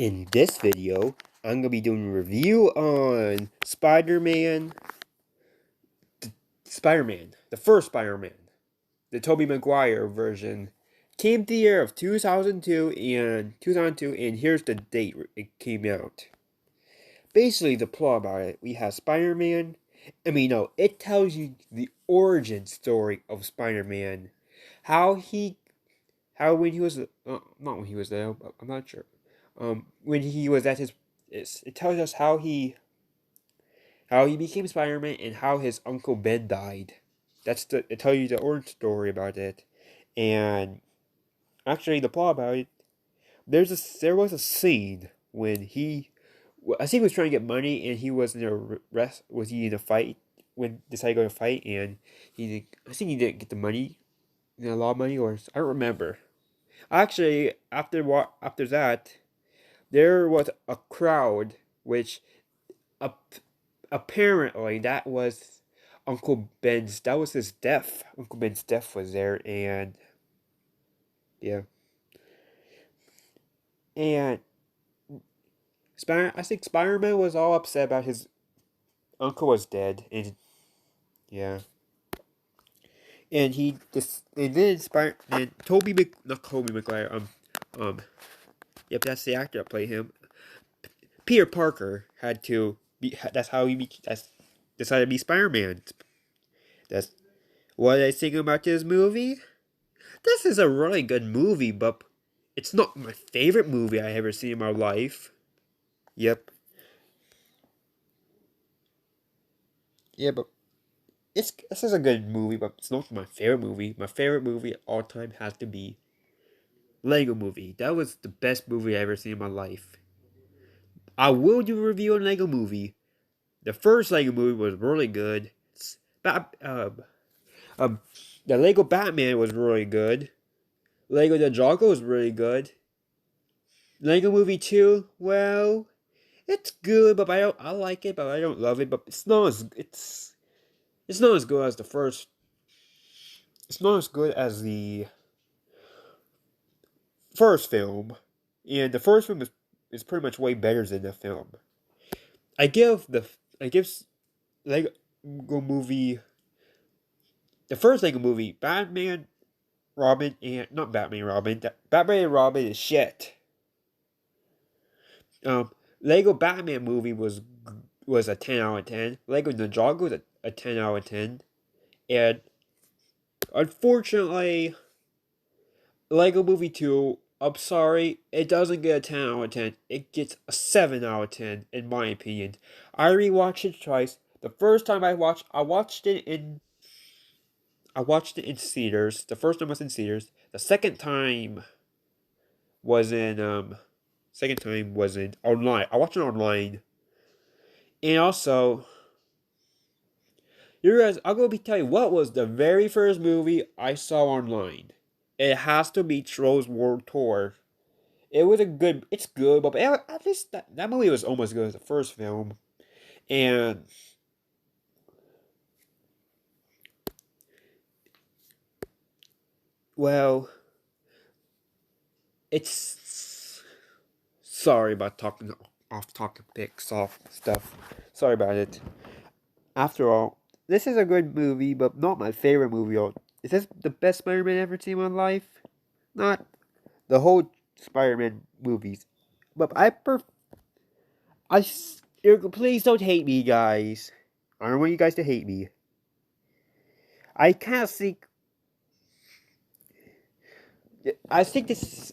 In this video, I'm going to be doing a review on Spider-Man, the first Spider-Man, the Tobey Maguire version. Came the year of 2002, and here's the date it came out. Basically, the plot about it, we have Spider-Man. It tells you the origin story of Spider-Man. How when he was, not when he was there, but I'm not sure. When he was at his, it tells us how he became Spider-Man and how his Uncle Ben died. It tells you the origin story about it, and actually the plot about it. There was a scene when I think he was trying to get money and he was in a fight when decided to go to fight and I think he didn't get the money, a lot of money, or I don't remember. Actually, after that, there was a crowd which apparently that was that was his death. Uncle Ben's death was there, and yeah. And I think Spider-Man was all upset about his uncle was dead, and yeah. And then not Tobey Maguire, yep, that's the actor that played him. Peter Parker had to be, that's decided to be Spider-Man. That's what I think about this movie. This is a really good movie, but it's not my favorite movie I ever seen in my life. Yep. Yeah, but this is a good movie, but it's not my favorite movie. My favorite movie of all time has to be Lego Movie. That was the best movie I ever seen in my life. I will do a review on Lego Movie. The first Lego Movie was really good. Um, the Lego Batman was really good. Lego Ninjago was really good. Lego Movie 2, well, it's good, but I like it, but I don't love it. But it's not as good as the first. It's not as good as the first film, and the first film is pretty much way better than the film. I give Lego Movie the first Lego Movie Batman Robin and not Batman Robin. Batman and Robin is shit. Um, Lego Batman movie was a 10 out of 10. Lego Ninjago was a 10 out of 10, and unfortunately, Lego Movie 2. I'm sorry, it doesn't get a 10 out of 10. It gets a 7 out of 10 in my opinion. I rewatched it twice. The first time I watched it in theaters. The first time was in theaters. The second time was in online. I watched it online. And also, you guys, I'm gonna be telling you what was the very first movie I saw online. It has to be Trolls World Tour. It's good, but at least that movie was almost as good as the first film. And well, it's sorry about talking off topic soft stuff. Sorry about it. After all, this is a good movie, but not my favorite movie. Is this the best Spider-Man ever seen in my life? Not the whole Spider-Man movies, but please don't hate me, guys. I don't want you guys to hate me. I kind of think. I think this.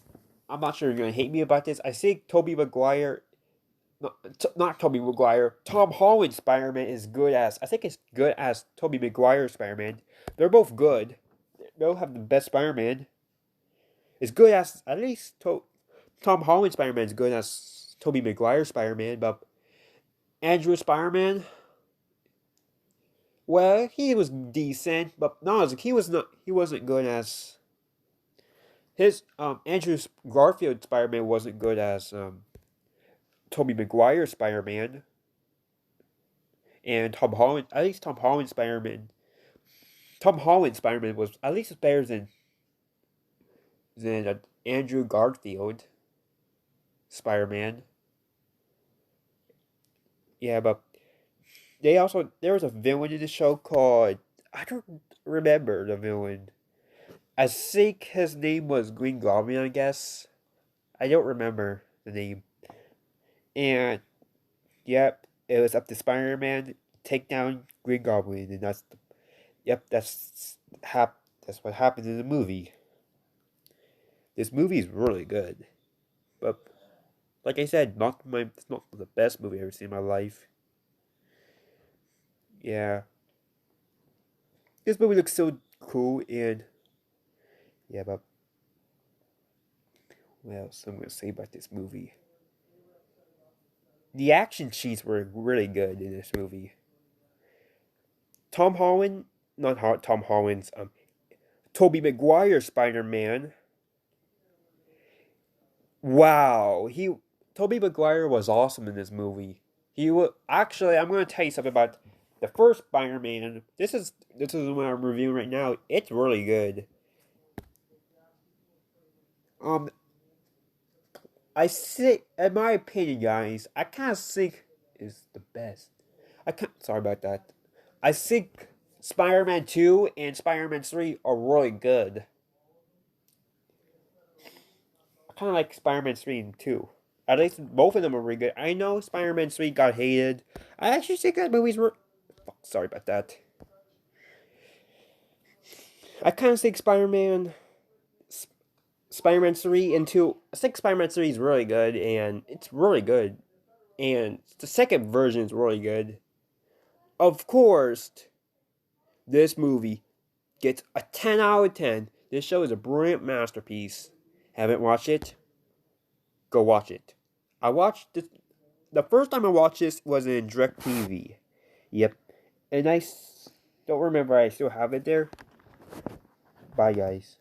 I'm not sure you're gonna hate me about this. I think Tobey Maguire, not Tobey Maguire, Tom Holland Spider-Man is good as. I think it's good as Tobey Maguire Spider-Man. They're both good. They both have the best Spider-Man. It's good as at least Tom Holland Spider-Man is good as Tobey Maguire Spider-Man, but Andrew Spider-Man, well, he was decent, but he wasn't good as his Andrew Garfield Spider-Man wasn't good as Tobey Maguire Spider-Man, and Tom Holland Spider-Man was at least better than Andrew Garfield. Spider-Man. Yeah, but there was a villain in the show called, I don't remember the villain. I think his name was Green Goblin, I guess. I don't remember the name. And yep, it was up to Spider-Man take down Green Goblin, and that's what happened in the movie. This movie is really good, but like I said, it's not the best movie I've ever seen in my life. Yeah, this movie looks so cool, and yeah, but what else I'm gonna say about this movie? The action scenes were really good in this movie. Tom Holland, not Tom Holland's, Tobey Maguire Spider Man. Wow, Tobey Maguire was awesome in this movie. He was actually. I'm going to tell you something about the first Spider Man. This is what I'm reviewing right now. It's really good. Um, I think, in my opinion, guys, I kind of think is the best. Sorry about that. I think Spider-Man 2 and Spider-Man 3 are really good. I kind of like Spider-Man 3 and 2. At least both of them are really good. I know Spider-Man 3 got hated. I actually think that movies were. Fuck, sorry about that. I kind of think Spider-Man 3 and 2. I think Spider-Man 3 is really good, and it's really good. And the second version is really good. Of course, this movie gets a 10 out of 10. This show is a brilliant masterpiece. Haven't watched it? Go watch it. I watched this. The first time I watched this was in DirecTV. Yep. And don't remember I still have it there. Bye, guys.